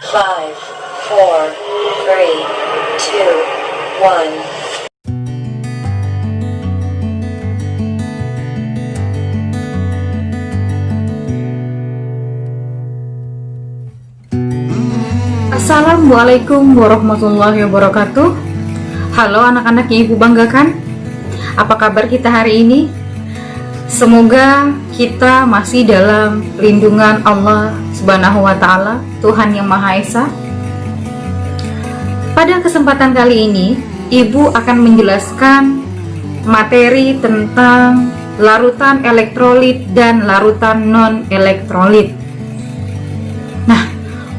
5, 4, 3, 2, 1. Assalamualaikum warahmatullahi wabarakatuh. Halo anak-anak yang ibu banggakan. Apa kabar kita hari ini? Semoga kita masih dalam lindungan Allah Subhanahu wa Ta'ala, Tuhan yang Maha Esa. Pada kesempatan kali ini, ibu akan menjelaskan materi tentang larutan elektrolit dan larutan non-elektrolit.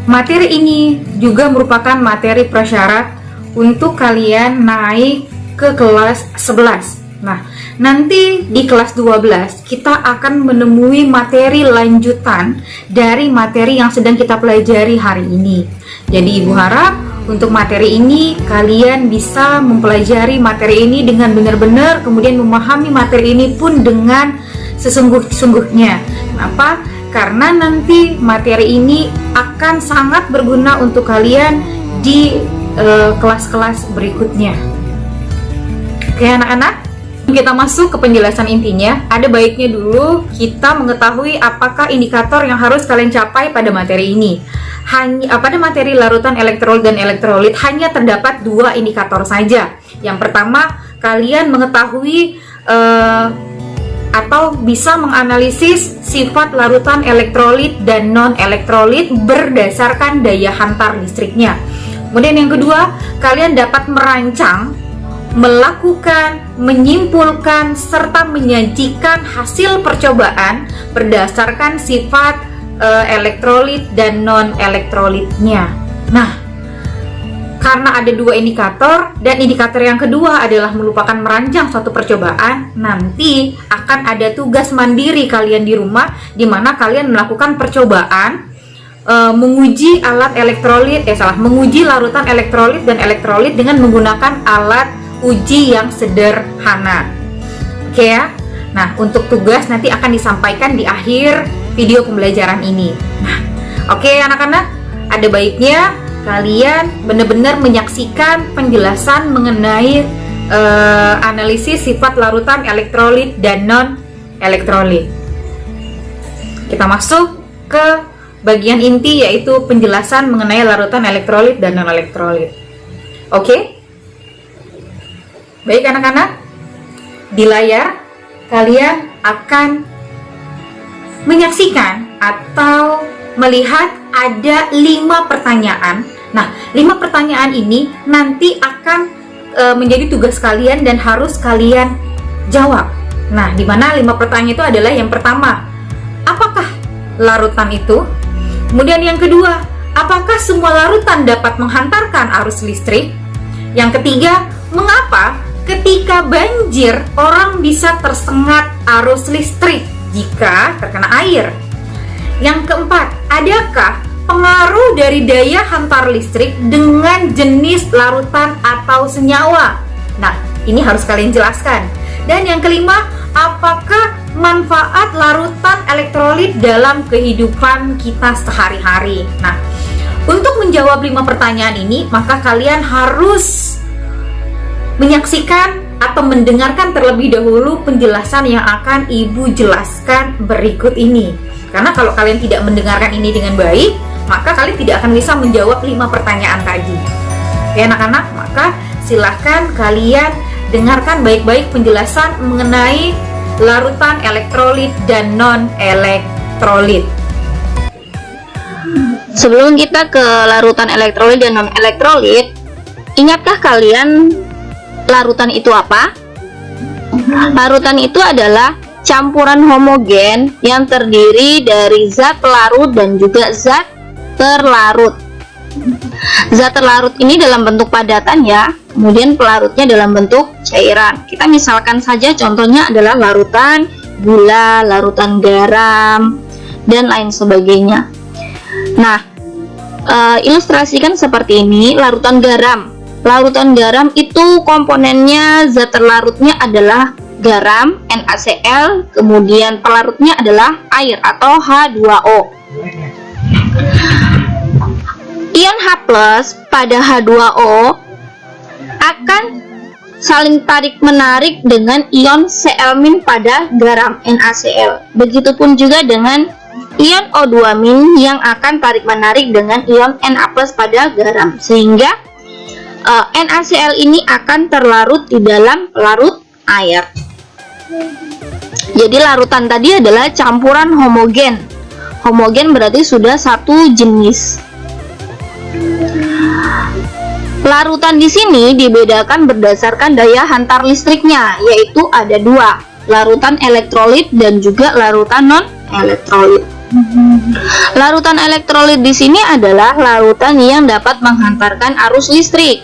Materi ini juga merupakan materi prasyarat untuk kalian naik ke kelas 11. Nah, nanti di kelas 12 kita akan menemui materi lanjutan dari materi yang sedang kita pelajari hari ini. Jadi ibu harap untuk materi ini kalian bisa mempelajari materi ini dengan benar-benar, kemudian memahami materi ini pun dengan sesungguh-sungguhnya. Kenapa? Karena nanti materi ini akan sangat berguna untuk kalian di kelas-kelas berikutnya. Oke anak-anak, kita masuk ke penjelasan intinya. Ada baiknya dulu kita mengetahui apakah indikator yang harus kalian capai pada materi ini. Pada materi larutan elektrolit dan elektrolit hanya terdapat 2 indikator saja. Yang pertama, kalian mengetahui atau bisa menganalisis sifat larutan elektrolit dan non-elektrolit berdasarkan daya hantar listriknya. Kemudian yang kedua, kalian dapat merancang, melakukan, menyimpulkan, serta menyajikan hasil percobaan berdasarkan sifat elektrolit dan non-elektrolitnya. Nah, karena ada 2 indikator, dan indikator yang kedua adalah merupakan merancang suatu percobaan, nanti akan ada tugas mandiri kalian di rumah, di mana kalian melakukan percobaan menguji menguji larutan elektrolit dan elektrolit dengan menggunakan alat uji yang sederhana. Oke ya. Nah, untuk tugas nanti akan disampaikan di akhir video pembelajaran ini. Nah, oke anak-anak, ada baiknya kalian benar-benar menyaksikan penjelasan mengenai analisis sifat larutan elektrolit dan non-elektrolit. Kita masuk ke bagian inti, yaitu penjelasan mengenai larutan elektrolit dan non-elektrolit. Oke? Baik anak-anak, di layar kalian akan menyaksikan atau melihat ada 5 pertanyaan. Nah, 5 pertanyaan ini nanti akan menjadi tugas kalian dan harus kalian jawab. Nah, di mana 5 pertanyaan itu adalah yang pertama, apakah larutan itu? Kemudian yang kedua, apakah semua larutan dapat menghantarkan arus listrik? Yang ketiga, mengapa ketika banjir orang bisa tersengat arus listrik jika terkena air? Yang keempat, adakah pengaruh dari daya hantar listrik dengan jenis larutan atau senyawa? Nah, ini harus kalian jelaskan. Dan yang kelima, apakah manfaat larutan elektrolit dalam kehidupan kita sehari-hari? Nah, untuk menjawab 5 pertanyaan ini, maka kalian harus menyaksikan atau mendengarkan terlebih dahulu penjelasan yang akan ibu jelaskan berikut ini. Karena kalau kalian tidak mendengarkan ini dengan baik, maka kalian tidak akan bisa menjawab 5 pertanyaan tadi. Oke anak-anak, maka silahkan kalian dengarkan baik-baik penjelasan mengenai larutan elektrolit dan non-elektrolit. Sebelum kita ke larutan elektrolit dan non-elektrolit, ingatkah kalian larutan itu apa? Larutan itu adalah campuran homogen yang terdiri dari zat pelarut dan juga zat terlarut. Zat terlarut ini dalam bentuk padatan ya, kemudian pelarutnya dalam bentuk cairan. Kita misalkan saja contohnya adalah larutan gula, larutan garam, dan lain sebagainya. Nah, ilustrasikan seperti ini. Larutan garam. Larutan garam itu komponennya, zat terlarutnya adalah garam, NaCl, kemudian pelarutnya adalah air atau H2O. Ia NH+ pada H2O akan saling tarik-menarik dengan ion Cl- pada garam NaCl. Begitupun juga dengan ion O2- yang akan tarik-menarik dengan ion Na+ pada garam, sehingga NaCl ini akan terlarut di dalam larut air. Jadi larutan tadi adalah campuran homogen. Homogen berarti sudah satu jenis. Larutan di sini dibedakan berdasarkan daya hantar listriknya, yaitu ada dua, larutan elektrolit dan juga larutan non-elektrolit. Larutan elektrolit di sini adalah larutan yang dapat menghantarkan arus listrik.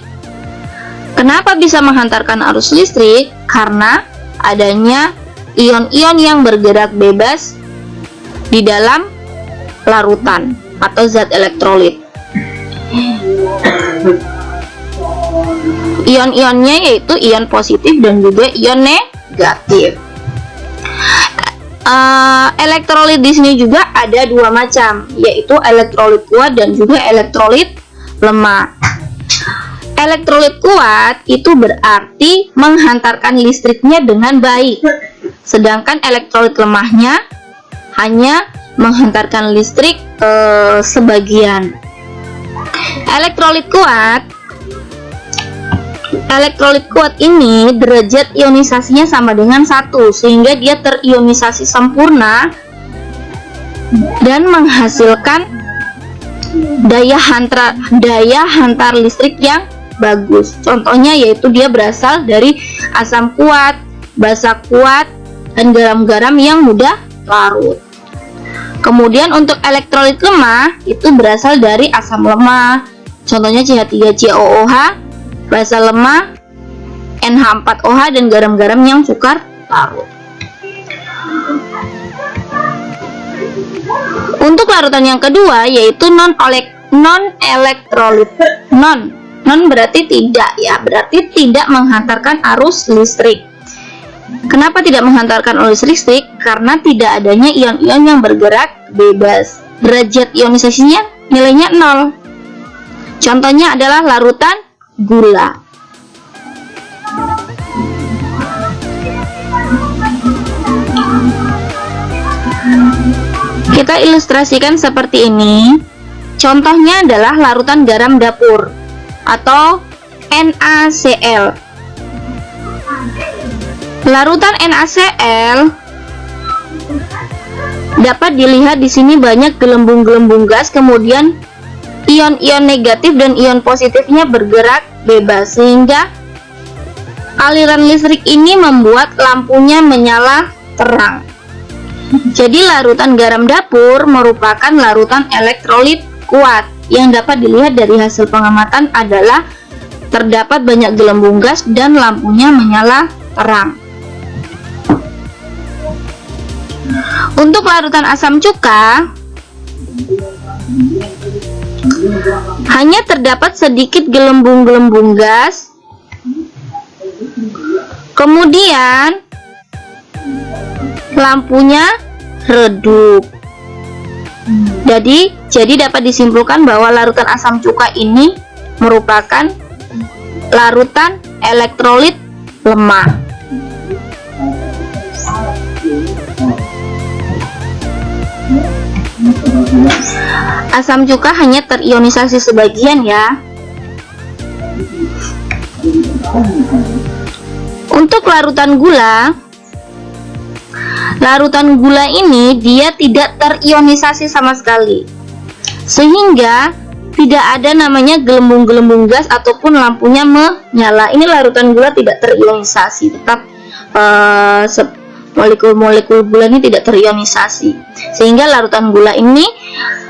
Kenapa bisa menghantarkan arus listrik? Karena adanya ion-ion yang bergerak bebas di dalam larutan atau zat elektrolit. Ion-ionnya yaitu ion positif dan juga ion negatif. Elektrolit di sini juga ada dua macam, yaitu elektrolit kuat dan juga elektrolit lemah. Elektrolit kuat itu berarti menghantarkan listriknya dengan baik, sedangkan elektrolit lemahnya hanya menghantarkan listrik sebagian. Elektrolit kuat ini derajat ionisasinya sama dengan 1, sehingga dia terionisasi sempurna dan menghasilkan daya hantar listrik yang bagus. Contohnya yaitu dia berasal dari asam kuat, basa kuat, dan garam-garam yang mudah larut. Kemudian untuk elektrolit lemah itu berasal dari asam lemah, contohnya CH3COOH, basa lemah, NH4OH, dan garam-garam yang sukar larut. Untuk larutan yang kedua yaitu non-elektrolit. Non berarti tidak ya, berarti tidak menghantarkan arus listrik. Kenapa tidak menghantarkan arus listrik? Karena tidak adanya ion-ion yang bergerak bebas. Derajat ionisasinya nilainya 0. Contohnya adalah larutan gula. Kita ilustrasikan seperti ini. Contohnya adalah larutan garam dapur atau NaCl. Larutan NaCl dapat dilihat di sini banyak gelembung-gelembung gas, kemudian ion-ion negatif dan ion positifnya bergerak bebas, sehingga aliran listrik ini membuat lampunya menyala terang. Jadi larutan garam dapur merupakan larutan elektrolit kuat yang dapat dilihat dari hasil pengamatan adalah terdapat banyak gelembung gas dan lampunya menyala terang. Untuk larutan asam cuka hanya terdapat sedikit gelembung-gelembung gas, kemudian lampunya redup. Jadi dapat disimpulkan bahwa larutan asam cuka ini merupakan larutan elektrolit lemah. Asam cuka hanya terionisasi sebagian ya. Untuk larutan gula ini dia tidak terionisasi sama sekali, sehingga tidak ada namanya gelembung-gelembung gas ataupun lampunya menyala. Ini larutan gula tidak terionisasi, tetap molekul-molekul gula ini tidak terionisasi, sehingga larutan gula ini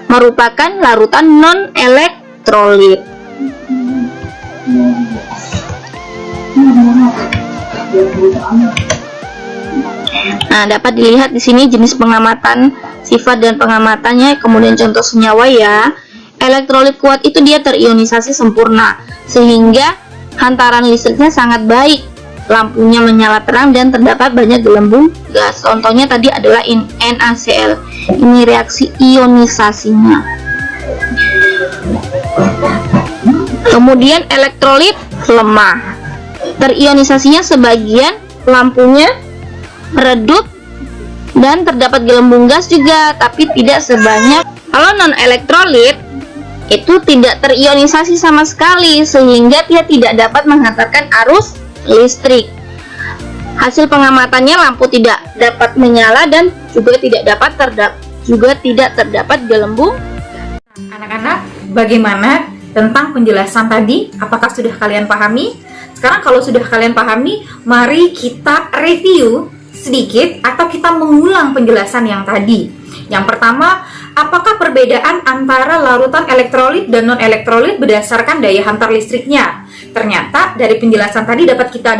merupakan larutan non-elektrolit. Nah, dapat dilihat di sini jenis pengamatan, sifat dan pengamatannya, kemudian contoh senyawa ya. Elektrolit kuat itu dia terionisasi sempurna, sehingga hantaran listriknya sangat baik, lampunya menyala terang dan terdapat banyak gelembung gas. Contohnya tadi adalah NaCl. Ini reaksi ionisasinya. Kemudian elektrolit lemah, terionisasinya sebagian, lampunya redup, dan terdapat gelembung gas juga, tapi tidak sebanyak. Kalau non elektrolit itu tidak terionisasi sama sekali, sehingga dia tidak dapat menghantarkan arus listrik. Hasil pengamatannya, lampu tidak dapat menyala dan juga tidak terdapat gelembung. Anak-anak, bagaimana tentang penjelasan tadi? Apakah sudah kalian pahami? Sekarang kalau sudah kalian pahami, mari kita review sedikit atau kita mengulang penjelasan yang tadi. Yang pertama, apakah perbedaan antara larutan elektrolit dan non elektrolit berdasarkan daya hantar listriknya? Ternyata dari penjelasan tadi dapat kita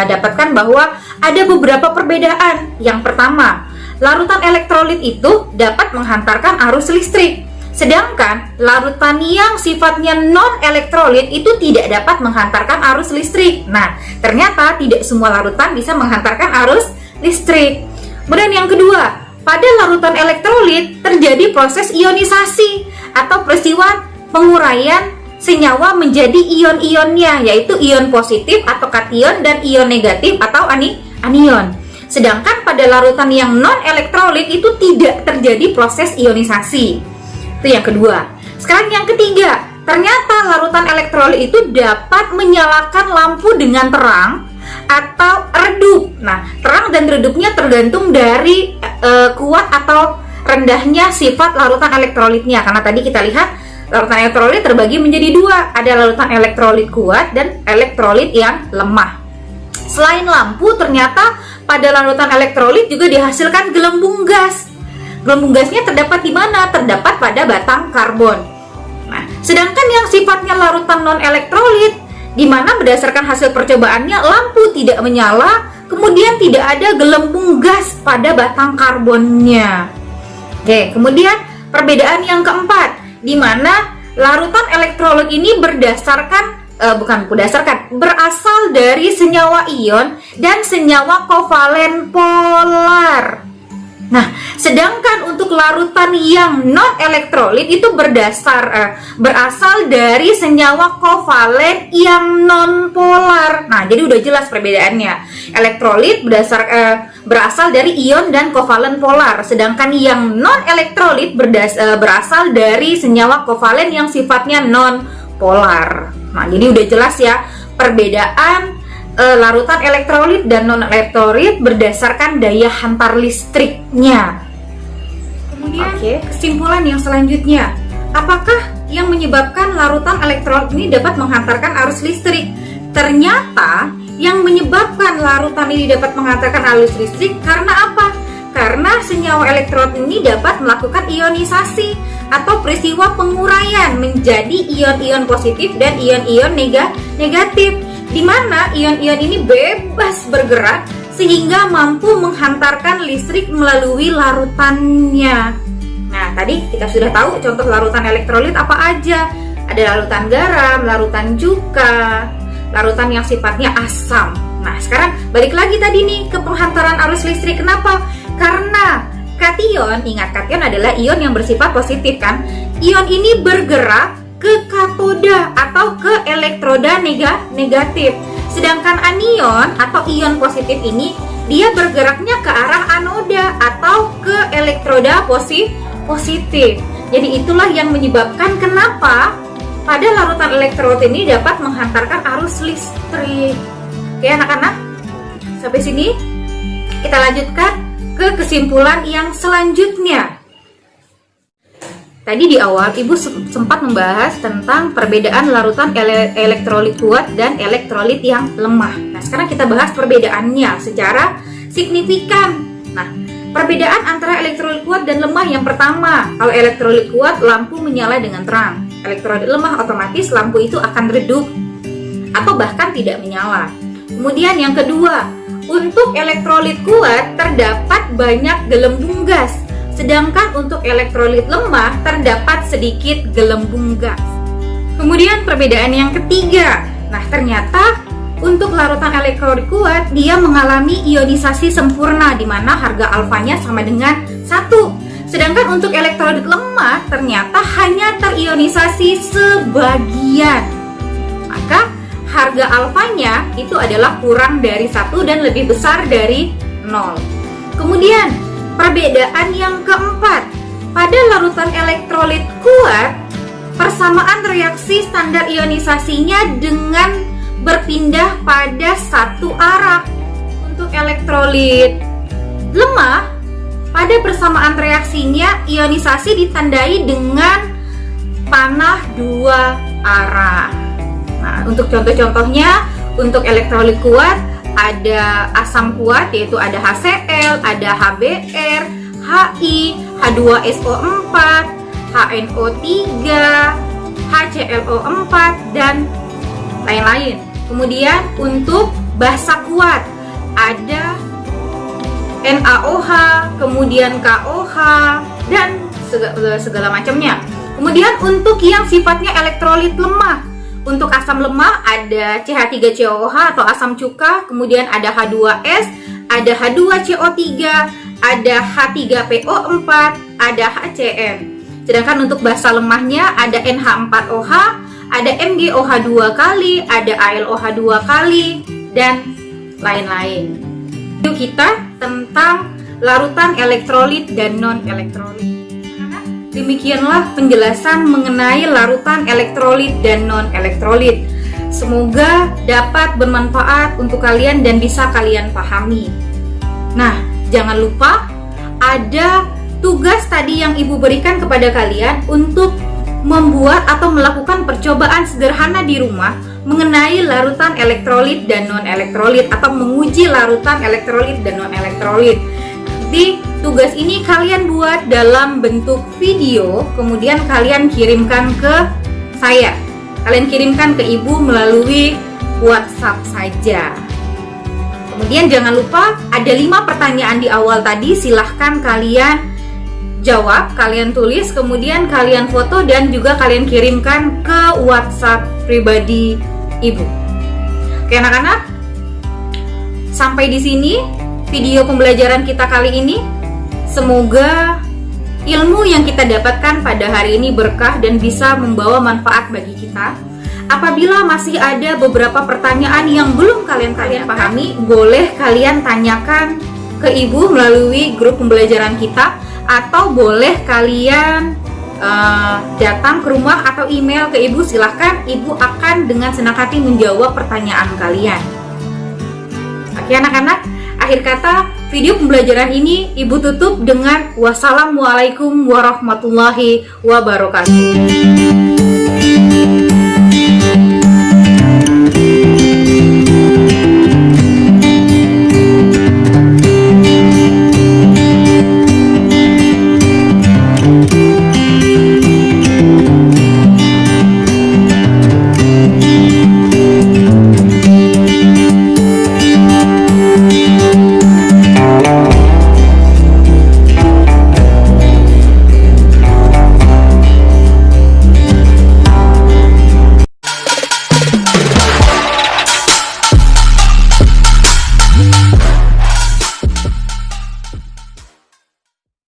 dapatkan bahwa ada beberapa perbedaan. Yang pertama, larutan elektrolit itu dapat menghantarkan arus listrik, sedangkan larutan yang sifatnya non elektrolit itu tidak dapat menghantarkan arus listrik. Nah, ternyata tidak semua larutan bisa menghantarkan arus listrik. Kemudian yang kedua, pada larutan elektrolit terjadi proses ionisasi atau peristiwa penguraian senyawa menjadi ion-ionnya, yaitu ion positif atau kation dan ion negatif atau anion. Sedangkan pada larutan yang non elektrolit itu tidak terjadi proses ionisasi. Itu yang kedua. Sekarang yang ketiga, ternyata larutan elektrolit itu dapat menyalakan lampu dengan terang atau redup. Nah, terang dan redupnya tergantung dari kuat atau rendahnya sifat larutan elektrolitnya. Karena tadi kita lihat larutan elektrolit terbagi menjadi dua, ada larutan elektrolit kuat dan elektrolit yang lemah. Selain lampu, ternyata pada larutan elektrolit juga dihasilkan gelembung gas. Gelembung gasnya terdapat di mana? Terdapat pada batang karbon. Nah, sedangkan yang sifatnya larutan non elektrolit, di mana berdasarkan hasil percobaannya lampu tidak menyala, kemudian tidak ada gelembung gas pada batang karbonnya. Oke, kemudian perbedaan yang keempat, di mana larutan elektrolit ini berasal dari senyawa ion dan senyawa kovalen polar. Nah, sedangkan untuk larutan yang non elektrolit itu berasal dari senyawa kovalen yang non polar. Nah, jadi udah jelas perbedaannya. Elektrolit berasal dari ion dan kovalen polar, sedangkan yang non elektrolit berasal dari senyawa kovalen yang sifatnya non polar. Nah, jadi udah jelas ya perbedaan larutan elektrolit dan non elektrolit berdasarkan daya hantar listriknya. Kemudian kesimpulan yang selanjutnya, apakah yang menyebabkan larutan elektrolit ini dapat menghantarkan arus listrik? Ternyata yang menyebabkan larutan ini dapat menghantarkan arus listrik karena apa? Karena senyawa elektrolit ini dapat melakukan ionisasi atau peristiwa penguraian menjadi ion-ion positif dan ion-ion negatif, di mana ion-ion ini bebas bergerak sehingga mampu menghantarkan listrik melalui larutannya. Nah, tadi kita sudah tahu contoh larutan elektrolit apa aja. Ada larutan garam, larutan cuka, larutan yang sifatnya asam. Nah, sekarang balik lagi tadi nih ke penghantaran arus listrik. Kenapa? Karena kation, ingat kation adalah ion yang bersifat positif kan? Ion ini bergerak ke katoda atau ke elektroda negatif. Sedangkan anion atau ion positif ini dia bergeraknya ke arah anoda atau ke elektroda positif. Jadi itulah yang menyebabkan kenapa pada larutan elektrolit ini dapat menghantarkan arus listrik. Oke anak-anak, sampai sini kita lanjutkan ke kesimpulan yang selanjutnya. Tadi di awal Ibu sempat membahas tentang perbedaan larutan elektrolit kuat dan elektrolit yang lemah. Nah, sekarang kita bahas perbedaannya secara signifikan. Nah, perbedaan antara elektrolit kuat dan lemah yang pertama, kalau elektrolit kuat lampu menyala dengan terang. Elektrolit lemah otomatis lampu itu akan redup atau bahkan tidak menyala. Kemudian yang kedua, untuk elektrolit kuat terdapat banyak gelembung gas. Sedangkan untuk elektrolit lemah terdapat sedikit gelembung gas. Kemudian perbedaan yang ketiga, nah ternyata untuk larutan elektrolit kuat dia mengalami ionisasi sempurna di mana harga alfanya sama dengan 1. Sedangkan untuk elektrolit lemah ternyata hanya terionisasi sebagian. maka harga alfanya itu adalah kurang dari 1 dan lebih besar dari 0. Kemudian perbedaan yang keempat, pada larutan elektrolit kuat, persamaan reaksi standar ionisasinya dengan berpindah pada satu arah. Untuk elektrolit lemah, pada persamaan reaksinya ionisasi ditandai dengan panah dua arah. Nah, untuk contoh-contohnya, untuk elektrolit kuat ada asam kuat, yaitu ada HCl, ada HBr, HI, H2SO4, HNO3, HClO4, dan lain-lain. Kemudian untuk basa kuat ada NaOH, kemudian KOH, dan segala macamnya. Kemudian untuk yang sifatnya elektrolit lemah, untuk asam lemah ada CH3COOH atau asam cuka, kemudian ada H2S, ada H2CO3, ada H3PO4, ada HCN. Sedangkan untuk basa lemahnya ada NH4OH, ada MgOH 2 kali, ada AlOH 2 kali, dan lain-lain. Yuk kita tentang larutan elektrolit dan non-elektrolit. Demikianlah penjelasan mengenai larutan elektrolit dan non-elektrolit. Semoga dapat bermanfaat untuk kalian dan bisa kalian pahami. Nah, jangan lupa ada tugas tadi yang Ibu berikan kepada kalian untuk membuat atau melakukan percobaan sederhana di rumah mengenai larutan elektrolit dan non-elektrolit, atau menguji larutan elektrolit dan non-elektrolit. Di tugas ini kalian buat dalam bentuk video, kemudian kalian kirimkan ke saya. Kalian kirimkan ke Ibu melalui WhatsApp saja. Kemudian jangan lupa ada 5 pertanyaan di awal tadi, silahkan kalian jawab, kalian tulis, kemudian kalian foto dan juga kalian kirimkan ke WhatsApp pribadi Ibu. Oke anak-anak, sampai di sini video pembelajaran kita kali ini. Semoga ilmu yang kita dapatkan pada hari ini berkah dan bisa membawa manfaat bagi kita. Apabila masih ada beberapa pertanyaan yang belum kalian pahami, boleh kalian tanyakan ke Ibu melalui grup pembelajaran kita, atau boleh kalian datang ke rumah atau email ke Ibu. Silahkan, Ibu akan dengan senang hati menjawab pertanyaan kalian. Oke anak-anak, akhir kata video pembelajaran ini Ibu tutup dengan wassalamualaikum warahmatullahi wabarakatuh.